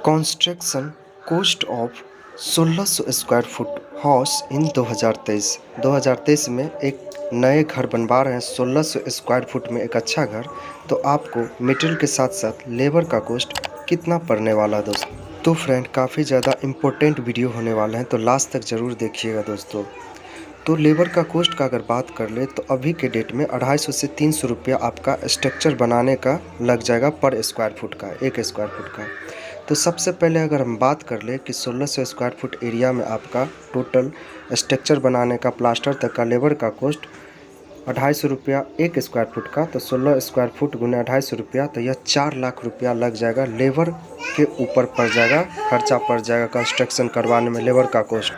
Construction cost of 1600 square foot house in 2023 में एक नए घर बनवा रहे हैं 1600 स्क्वायर फुट में एक अच्छा घर। तो आपको मटेरियल के साथ साथ लेबर का कॉस्ट कितना पड़ने वाला है दोस्तों। तो फ्रेंड काफ़ी ज़्यादा इम्पोर्टेंट वीडियो होने वाला है, तो लास्ट तक ज़रूर देखिएगा दोस्तों। तो लेबर का कॉस्ट का अगर बात कर ले तो अभी के डेट में 250 से 300 रुपया आपका स्ट्रक्चर बनाने का लग जाएगा पर स्क्वायर फुट का, एक स्क्वायर फुट का। तो सबसे पहले अगर हम बात कर ले कि 1600 स्क्वायर फुट एरिया में आपका टोटल स्ट्रक्चर बनाने का प्लास्टर तक का लेबर का कॉस्ट 250 रुपया एक स्क्वायर फुट का। तो 16 स्क्वायर फुट गुने 250 रुपया, तो यह 4 लाख रुपया लग जाएगा। लेबर के ऊपर पड़ जाएगा, खर्चा पड़ जाएगा कंस्ट्रक्शन करवाने में लेबर का कॉस्ट।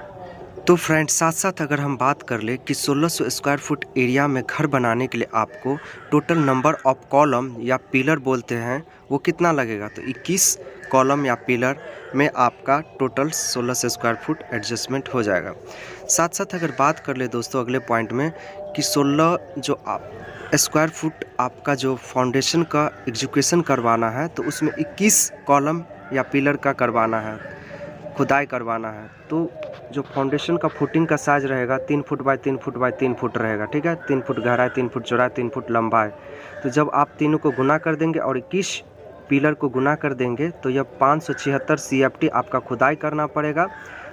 तो फ्रेंड साथ साथ अगर हम बात कर ले कि 1600 स्क्वायर फुट एरिया में घर बनाने के लिए आपको टोटल नंबर ऑफ कॉलम या पिलर बोलते हैं वो कितना लगेगा, तो 21 कॉलम या पिलर में आपका टोटल 1600 स्क्वायर फुट एडजस्टमेंट हो जाएगा। साथ साथ अगर बात कर ले दोस्तों अगले पॉइंट में कि 16 जो आप स्क्वायर फुट आपका जो फाउंडेशन का एजुकेशन करवाना है तो उसमें 21 कॉलम या पिलर का करवाना है, खुदाई करवाना है। तो जो फाउंडेशन का फुटिंग का साइज रहेगा 3 foot by 3 foot by 3 foot रहेगा, ठीक है। 3 फुट गहराई, 3 फुट चौड़ाई, 3 फुट लंबाई। तो जब आप तीनों को गुना कर देंगे और 21 पिलर को गुना कर देंगे तो यह 576 CFT आपका खुदाई करना पड़ेगा।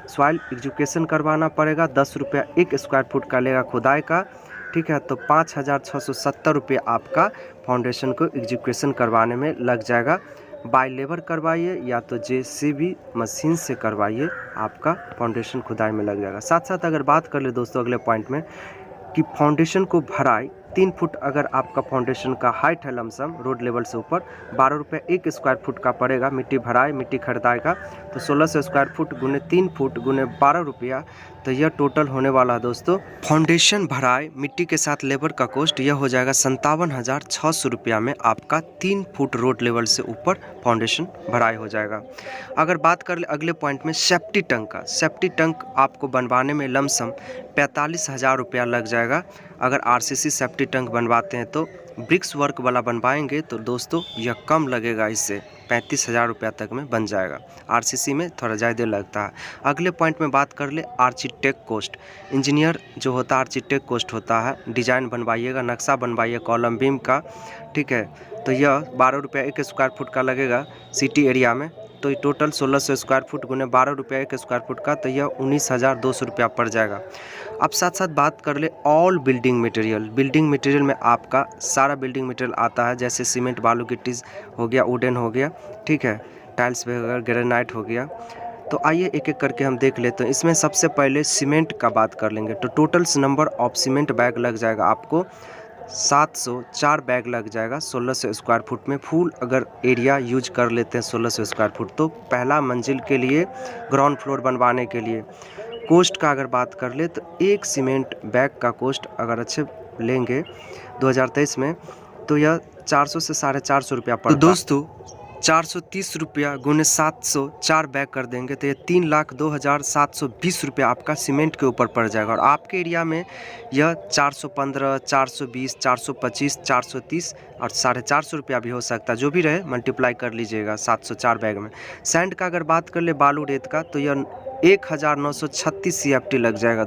सॉइल एजुकेशन करवाना पड़ेगा, 10 रुपया एक स्क्वायर फुट का लेगा खुदाई का, ठीक है। तो 5670 रुपये आपका फाउंडेशन को एजुकेशन करवाने में लग जाएगा। बाय लेबर करवाइए या तो JCB मशीन से करवाइए, आपका फाउंडेशन खुदाई में लग जाएगा। साथ साथ अगर बात कर ले दोस्तों अगले पॉइंट में कि फाउंडेशन को भराई 3 फुट अगर आपका फाउंडेशन का हाइट है लमसम रोड लेवल से ऊपर 12 रुपये एक स्क्वायर फुट का पड़ेगा। मिट्टी भराई, मिट्टी खरीदाई का तो 1600 स्क्वायर फुट गुने 3 फुट गुने 12 रुपया, तो यह टोटल होने वाला है दोस्तों। फाउंडेशन भराई मिट्टी के साथ लेबर का कॉस्ट यह हो जाएगा 57,600 रुपया में आपका 3 फुट रोड लेवल से ऊपर फाउंडेशन भराई हो जाएगा। अगर बात कर ले अगले पॉइंट में सेफ्टी टैंक का, सेफ्टी टैंक आपको बनवाने में लमसम 45,000 रुपया लग जाएगा। अगर RCC सेफ्टी टैंक बनवाते हैं तो ब्रिक्स वर्क वाला बनवाएंगे तो दोस्तों यह कम लगेगा, इससे 35,000 रुपया तक में बन जाएगा। RCC में थोड़ा ज़्यादा लगता है। अगले पॉइंट में बात कर ले आर्किटेक्ट कॉस्ट, इंजीनियर जो होता है आर्किटेक्ट कॉस्ट होता है, डिजाइन बनवाइएगा, नक्शा बनवाइए कॉलम बीम का, ठीक है। तो यह 12 रुपया एक स्क्वायर फुट का लगेगा सिटी एरिया में। तो टोटल 1600 स्क्वायर फुट गुने 12 रुपया एक स्क्वायर फुट का, तो यह 19,200 रुपया पड़ जाएगा। अब साथ साथ बात कर ले all building material, building material में आपका सारा बिल्डिंग मटेरियल आता है, जैसे सीमेंट, बालू, गिट्टी हो गया, वुडन हो गया, ठीक है, टाइल्स वगैरह, ग्रेनाइट हो गया। तो आइए एक एक करके हम देख लेते हैं। इसमें सबसे पहले सीमेंट का बात कर लेंगे। तो total number of cement bag लग जाएगा आपको 704 बैग लग जाएगा 1600 स्क्वायर फुट में। फुल अगर एरिया यूज कर लेते हैं 1600 स्क्वायर फुट तो पहला मंजिल के लिए ग्राउंड फ्लोर बनवाने के लिए कॉस्ट का अगर बात कर ले तो एक सीमेंट बैग का कॉस्ट अगर अच्छे लेंगे 2023 में तो यह 400 से 450 रुपया पड़ता। तो दोस्तों 430 रुपया गुने 704 बैग कर देंगे तो ये 3,02,720 रुपया आपका सीमेंट के ऊपर पड़ जाएगा। और आपके एरिया में यह 415, 420, 425, 430 और 450 रुपया भी हो सकता है, जो भी रहे मल्टीप्लाई कर लीजिएगा 704 बैग में। सैंड का अगर बात कर ले बालू रेत का तो यह 1,936 CFT लग जाएगा।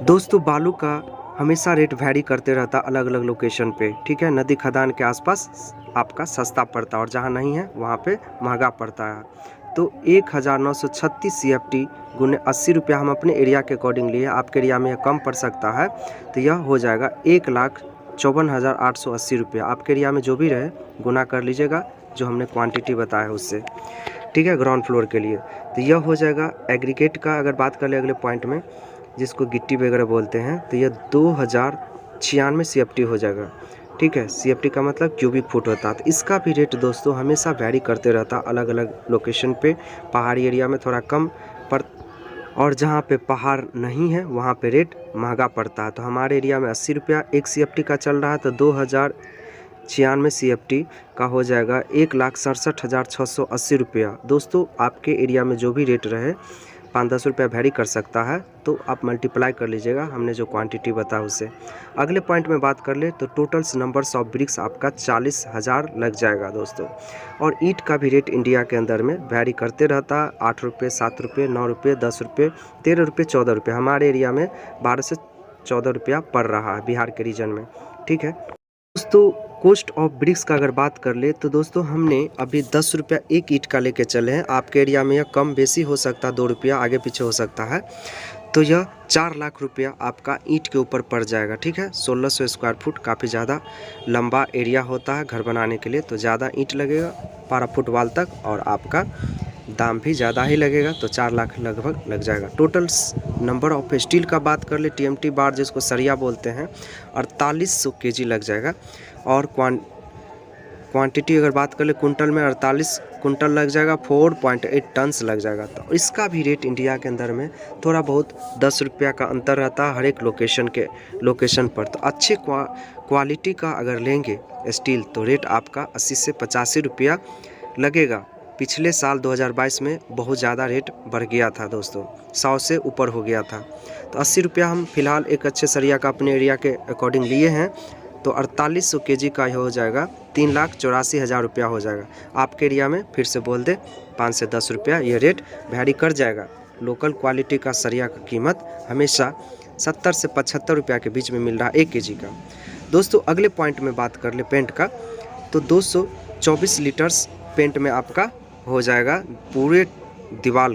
दोस्तों बालू का हमेशा रेट वैरी करते रहता अलग अलग लोकेशन पे, ठीक है। नदी खदान के आसपास आपका सस्ता पड़ता है और जहाँ नहीं है वहाँ पे महंगा पड़ता है। तो 1,936 CFT गुने 80 रुपया हम अपने एरिया के अकॉर्डिंग लिए, आपके एरिया में कम पड़ सकता है तो यह हो जाएगा 1,54,880 रुपया। आपके एरिया में जो भी रहे गुना कर लीजिएगा जो हमने क्वांटिटी बताया है उससे, ठीक है, ग्राउंड फ्लोर के लिए। तो यह हो जाएगा। एग्रीगेट का अगर बात कर ले अगले पॉइंट में, जिसको गिट्टी वगैरह बोलते हैं, तो यह 2,096 CFT हो जाएगा, ठीक है। CFT का मतलब क्यूबिक फुट होता है। तो इसका भी रेट दोस्तों हमेशा वैरी करते रहता अलग अलग लोकेशन पे। पहाड़ी एरिया में थोड़ा कम पड़ और जहाँ पे पहाड़ नहीं है वहाँ पे रेट महंगा पड़ता है। तो हमारे एरिया में 80 रुपया एक CFT का चल रहा है, तो 2,096 CFT का हो जाएगा 1,67,680 रुपया। दोस्तों आपके एरिया में जो भी रेट रहे 5-10 रुपया वेरी कर सकता है, तो आप मल्टीप्लाई कर लीजिएगा हमने जो क्वांटिटी बताया उससे। अगले पॉइंट में बात कर ले तो टोटल्स नंबर्स ऑफ ब्रिक्स आपका 40,000 लग जाएगा दोस्तों। और ईंट का भी रेट इंडिया के अंदर में वेरी करते रहता है, 8 रुपये, 7 रुपये, 9 रुपये, 10 रुपये, 13 रुपये, 14 रुपये। हमारे एरिया में 12 से 14 रुपया पड़ रहा है बिहार के रीजन में, ठीक है दोस्तों। कॉस्ट ऑफ ब्रिक्स का अगर बात कर ले तो दोस्तों हमने अभी 10 रुपया एक ईंट का लेके चले हैं। आपके एरिया में यह कम बेसी हो सकता है, 2 रुपया आगे पीछे हो सकता है। तो यह 4 लाख रुपया आपका ईंट के ऊपर पड़ जाएगा, ठीक है। 1600 स्क्वायर फुट काफ़ी ज़्यादा लंबा एरिया होता है घर बनाने के लिए, तो ज़्यादा ईंट लगेगा 12 फुट वाल तक, और आपका दाम भी ज़्यादा ही लगेगा, तो 4 लाख लगभग लग जाएगा। टोटल नंबर ऑफ स्टील का बात कर ले, TMT बार जिसको सरिया बोलते हैं, 4800 kg लग जाएगा। और क्वांटिटी अगर बात कर ले कुंटल में 48 कुंटल लग जाएगा, 4.8 टन्स लग जाएगा। तो इसका भी रेट इंडिया के अंदर में थोड़ा बहुत 10 रुपया का अंतर रहता है हर एक लोकेशन पर। तो अच्छे क्वालिटी का अगर लेंगे स्टील तो रेट आपका 80 से 85 रुपया लगेगा। पिछले साल 2022 में बहुत ज़्यादा रेट बढ़ गया था दोस्तों, 100 से ऊपर हो गया था। तो 80 रुपया हम फिलहाल एक अच्छे सरिया का अपने एरिया के अकॉर्डिंग लिए हैं, तो 4800 kg का हो जाएगा, 3,84,000 रुपया हो जाएगा। आपके एरिया में फिर से बोल दे 5 से 10 रुपया ये रेट वैरी कर जाएगा। लोकल क्वालिटी का सरिया का कीमत हमेशा 70 से 75 रुपया के बीच में मिल रहा है 1 kg का। दोस्तों अगले पॉइंट में बात कर ले पेंट का, तो 224 लीटर्स पेंट में आपका हो जाएगा पूरे दीवार।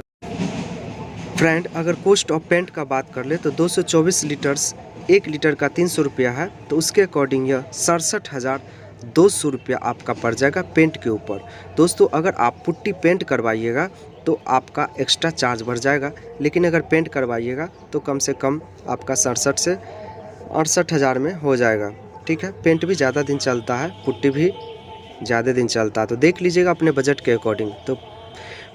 फ्रेंड अगर कॉस्ट ऑफ पेंट का बात कर ले तो 224 लीटर्स 1 लीटर का 300 रुपया है, तो उसके अकॉर्डिंग यह 67,200 रुपया आपका पड़ जाएगा पेंट के ऊपर। दोस्तों अगर आप पुट्टी पेंट करवाइएगा तो आपका एक्स्ट्रा चार्ज बढ़ जाएगा, लेकिन अगर पेंट करवाइएगा तो कम से कम आपका 67 से 68,000 में हो जाएगा, ठीक है। पेंट भी ज़्यादा दिन चलता है, पुट्टी भी ज़्यादा दिन चलता है, तो देख लीजिएगा अपने बजट के अकॉर्डिंग। तो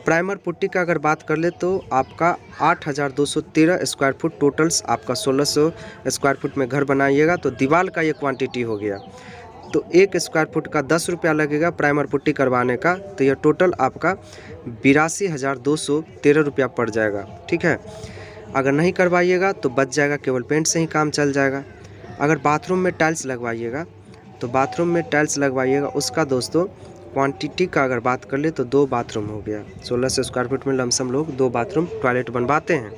प्राइमर पुट्टी का अगर बात कर ले तो आपका 8,213 स्क्वायर फुट टोटल्स आपका 1600 स्क्वायर फुट में घर बनाइएगा, तो दीवार का ये क्वांटिटी हो गया। तो 1 स्क्वायर फुट का 10 रुपया लगेगा प्राइमर पुट्टी करवाने का, तो यह टोटल आपका 82,213 रुपया पड़ जाएगा, ठीक है। अगर नहीं करवाइएगा तो बच जाएगा, केवल पेंट से ही काम चल जाएगा। अगर बाथरूम में टाइल्स लगवाइएगा तो बाथरूम में टाइल्स लगवाइएगा, उसका दोस्तों क्वांटिटी का अगर बात कर ले तो 2 बाथरूम हो गया। 1600 स्क्वायर फुट में लमसम लोग 2 बाथरूम टॉयलेट बनवाते हैं,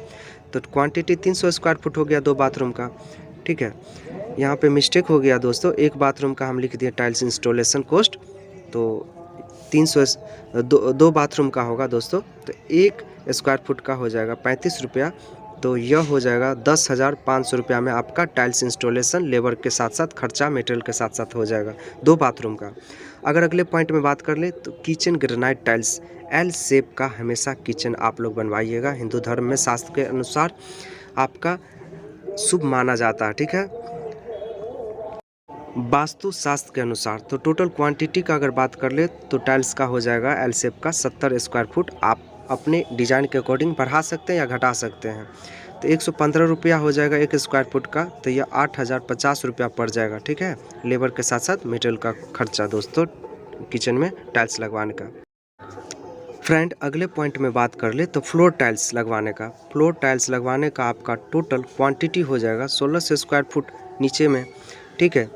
तो क्वांटिटी 300 स्क्वायर फुट हो गया 2 बाथरूम का, ठीक है। यहाँ पे मिस्टेक हो गया दोस्तों, 1 बाथरूम का हम लिख दिए टाइल्स इंस्टॉलेशन कॉस्ट, तो 2 बाथरूम का होगा दोस्तों, तो 1 स्क्वायर फुट का हो जाएगा 35 रुपया। तो यह हो जाएगा 10,500 रुपया में आपका टाइल्स इंस्टॉलेशन लेबर के साथ साथ खर्चा मटेरियल के साथ साथ हो जाएगा 2 बाथरूम का। अगर अगले पॉइंट में बात कर ले तो kitchen granite tiles L shape का हमेशा किचन आप लोग बनवाइएगा। हिंदू धर्म में शास्त्र के अनुसार आपका शुभ माना जाता है, ठीक है, वास्तु शास्त्र के अनुसार। तो टोटल क्वांटिटी का अगर बात कर ले तो टाइल्स का हो जाएगा एल शेप का 70 स्क्वायर फुट। आप अपने डिज़ाइन के अकॉर्डिंग बढ़ा सकते हैं या घटा सकते हैं। तो 115 रुपया हो जाएगा 1 स्क्वायर फुट का, तो यह 8,050 रुपया पड़ जाएगा, ठीक है, लेबर के साथ साथ मटेरियल का खर्चा दोस्तों किचन में टाइल्स लगवाने का। फ्रेंड अगले पॉइंट में बात कर ले तो फ्लोर टाइल्स लगवाने का। फ्लोर टाइल्स लगवाने का आपका टोटल क्वांटिटी हो जाएगा 1600 स्क्वायर फुट नीचे में, ठीक है।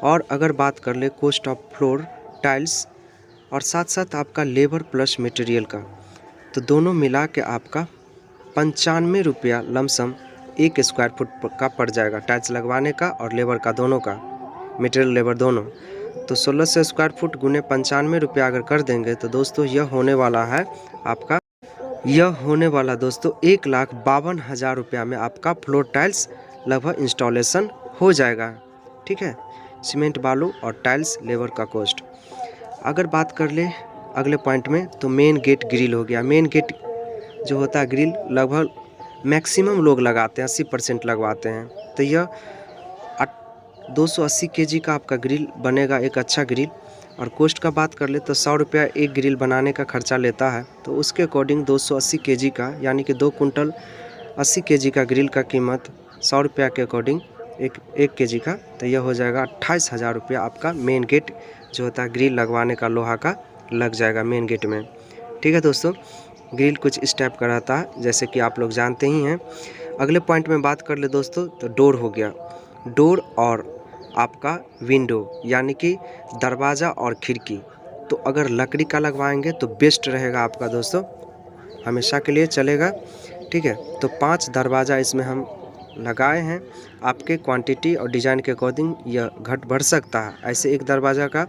और अगर बात कर ले कॉस्ट ऑफ फ्लोर टाइल्स और साथ साथ आपका लेबर प्लस मटेरियल का, तो दोनों मिला के आपका 95 रुपया लमसम 1 स्क्वायर फुट का पड़ जाएगा, टाइल्स लगवाने का और लेबर का दोनों का, मटेरियल लेबर दोनों। तो 1600 स्क्वायर फुट गुने 95 रुपया अगर कर देंगे तो दोस्तों यह होने वाला है आपका, यह होने वाला दोस्तों 1,52,000 रुपया में आपका फ्लोर टाइल्स लगभग इंस्टॉलेशन हो जाएगा, ठीक है। सीमेंट बालू और टाइल्स लेबर का कॉस्ट। अगर बात कर ले अगले पॉइंट में तो मेन गेट ग्रिल हो गया। मेन गेट जो होता है ग्रिल लगभग मैक्सिमम लोग लगाते हैं, 80% लगवाते हैं। तो यह 280 kg का आपका ग्रिल बनेगा, एक अच्छा ग्रिल। और कॉस्ट का बात कर ले तो 100 रुपया एक ग्रिल बनाने का खर्चा लेता है, तो उसके अकॉर्डिंग 280 kg का यानी कि 2 कुंटल 80 kg का ग्रिल का कीमत 100 रुपया के अकॉर्डिंग एक kg का, तो यह हो जाएगा 28,000 रुपया आपका मेन गेट जो होता है ग्रिल लगवाने का लोहा का लग जाएगा मेन गेट में, ठीक है दोस्तों। ग्रिल कुछ इस टाइप का रहता है, जैसे कि आप लोग जानते ही हैं। अगले पॉइंट में बात कर ले दोस्तों, तो डोर हो गया। डोर और आपका विंडो यानी कि दरवाज़ा और खिड़की, तो अगर लकड़ी का लगवाएंगे तो बेस्ट रहेगा आपका दोस्तों, हमेशा के लिए चलेगा। ठीक है, तो 5 दरवाज़ा इसमें हम लगाए हैं। आपके क्वांटिटी और डिज़ाइन के अकॉर्डिंग यह घट बढ़ सकता है। ऐसे एक दरवाज़ा का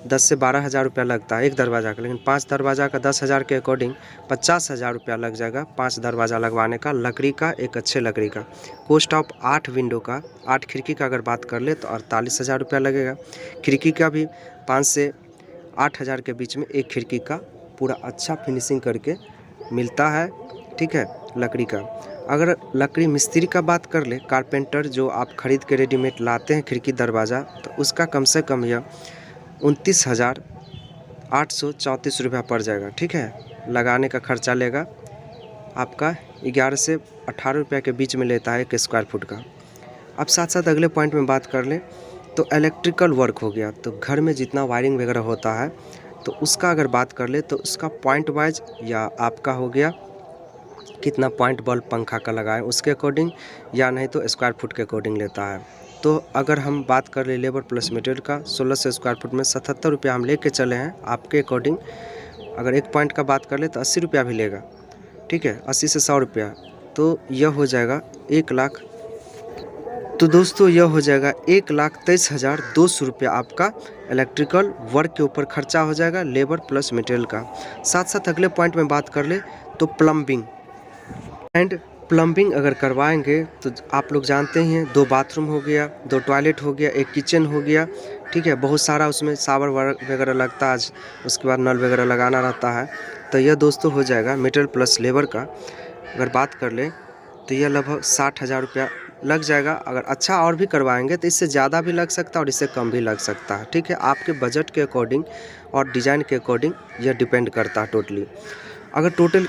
10 से 12 हज़ार रुपया लगता है एक दरवाज़ा का, लेकिन 5 दरवाज़ा का 10 हज़ार के अकॉर्डिंग 50 हज़ार रुपया लग जाएगा 5 दरवाज़ा लगवाने का, लकड़ी का, एक अच्छे लकड़ी का। कॉस्ट ऑफ 8 विंडो का, 8 खिड़की का अगर बात कर ले तो 48 हज़ार रुपया लगेगा। खिड़की का भी 5 से 8 हज़ार के बीच में एक खिड़की का पूरा अच्छा फिनिशिंग करके मिलता है। ठीक है, लकड़ी का। अगर लकड़ी मिस्त्री का बात कर ले, कारपेंटर जो आप ख़रीद के रेडीमेड लाते हैं खिड़की दरवाज़ा, तो उसका कम से कम यह 29,834 रुपया पड़ जाएगा। ठीक है, लगाने का खर्चा लेगा आपका 11 से 18 रुपया के बीच में लेता है 1 स्क्वायर फुट का। अब साथ साथ अगले पॉइंट में बात कर लें तो इलेक्ट्रिकल वर्क हो गया। तो घर में जितना वायरिंग वगैरह होता है तो उसका अगर बात कर ले तो उसका पॉइंट वाइज या आपका हो गया कितना पॉइंट बल्ब पंखा का लगाएं उसके अकॉर्डिंग, या नहीं तो स्क्वायर फुट के अकॉर्डिंग लेता है। तो अगर हम बात कर ले लेबर प्लस मटेरियल का 1600 स्क्वायर फुट में 77 रुपया हम लेके चले हैं आपके अकॉर्डिंग। अगर एक पॉइंट का बात कर ले तो 80 रुपया भी लेगा। ठीक है, 80 से 100 रुपया, तो यह हो जाएगा 1 लाख। तो दोस्तों यह हो जाएगा 1,23,200 रुपया आपका इलेक्ट्रिकल वर्क के ऊपर खर्चा हो जाएगा लेबर प्लस मटेरियल का। साथ साथ अगले पॉइंट में बात कर ले तो प्लम्बिंग एंड प्लम्बिंग अगर करवाएंगे तो आप लोग जानते ही हैं 2 बाथरूम हो गया, 2 टॉयलेट हो गया, 1 किचन हो गया। ठीक है, बहुत सारा उसमें शावर वगैरह लगता है, उसके बाद नल वगैरह लगाना रहता है। तो यह दोस्तों हो जाएगा मटेरियल प्लस लेबर का। अगर बात कर ले तो यह लगभग 60,000 रुपया लग जाएगा। अगर अच्छा और भी करवाएंगे तो इससे ज़्यादा भी लग सकता है और इससे कम भी लग सकता है। ठीक है, आपके बजट के अकॉर्डिंग और डिज़ाइन के अकॉर्डिंग यह डिपेंड करता है टोटली। अगर टोटल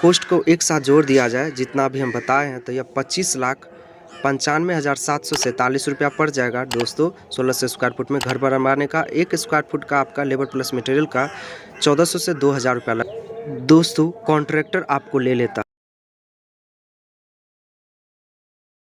कॉस्ट को एक साथ जोड़ दिया जाए जितना अभी हम बताए हैं तो यह 25,95,747 रुपया पड़ जाएगा दोस्तों 1600 स्क्वायर फुट में घर बनवाने का। 1 स्क्वायर फुट का आपका लेबर प्लस मटेरियल का 1400 से 2,000 रुपया दोस्तों कॉन्ट्रैक्टर आपको ले लेता।